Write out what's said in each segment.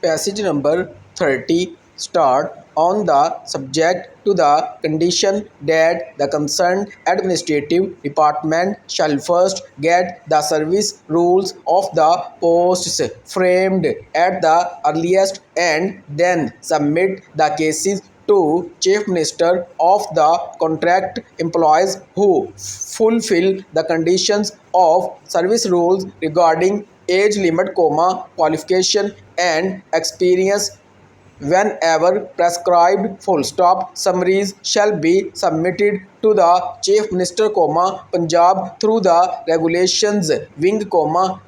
Passage number 30 start on the subject to the condition that the concerned administrative department shall first get the service rules of the posts framed at the earliest and then submit the cases to Chief Minister of the contract employees who fulfill the conditions of service rules regarding age limit, qualification and experience whenever prescribed, full stop. Summaries shall be submitted to the Chief Minister, Punjab through the regulations wing,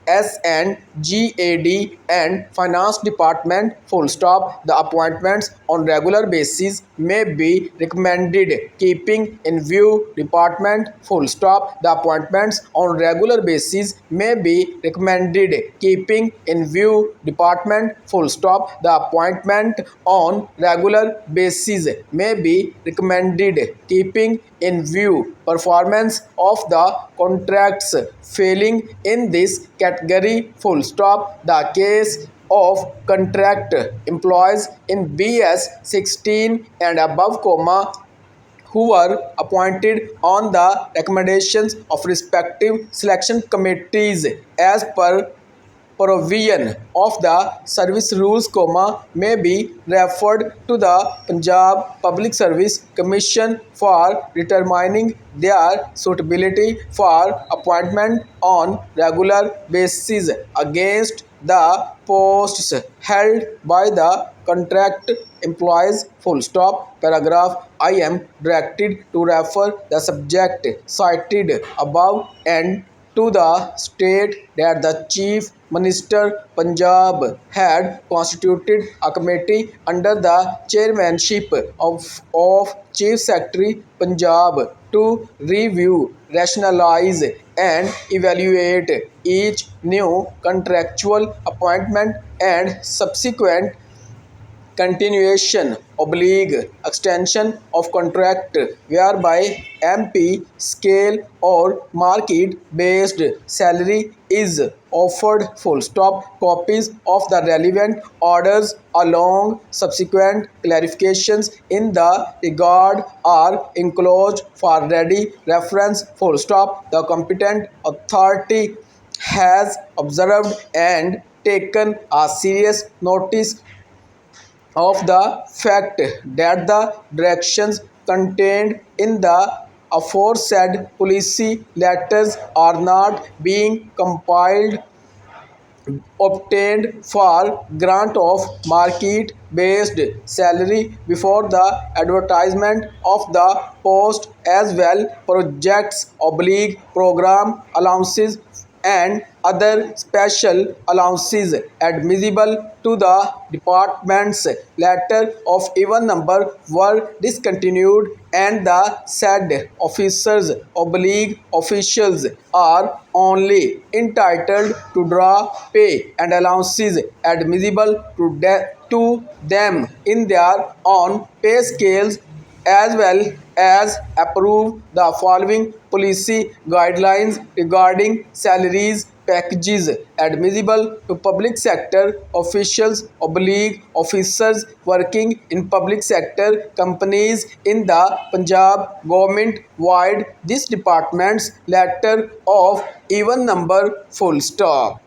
S and GAD and Finance Department, full stop. The appointments on regular basis may be recommended keeping in view department, full stop. The appointments on regular basis may be recommended keeping in view department, full stop. The appointment on regular basis may be recommended keeping in view performance of the contracts failing in this category, full stop. The case of contract employees in BS 16 and above, who were appointed on the recommendations of respective selection committees as per provision of the service rules, may be referred to the Punjab Public Service Commission for determining their suitability for appointment on regular basis against the posts held by the contract employees, full stop. Paragraph I am directed to refer the subject cited above and to the state that the Chief Minister Punjab had constituted a committee under the chairmanship of Chief Secretary Punjab to review, rationalize and evaluate each new contractual appointment and subsequent continuation extension of contract whereby MP scale or market based salary is offered, full stop. Copies of the relevant orders along subsequent clarifications in the regard are enclosed for ready reference, full stop. The competent authority has observed and taken a serious notice of the fact that the directions contained in the aforesaid policy letters are not being compiled obtained for grant of market based salary before the advertisement of the post, as well projects program allowances and other special allowances admissible to the department's letter of even number were discontinued, and the said officers officials are only entitled to draw pay and allowances admissible to them in their own pay scales, as well as approve the following policy guidelines regarding salaries packages admissible to public sector officials officers working in public sector companies in the Punjab government wide this department's letter of even number, full stop.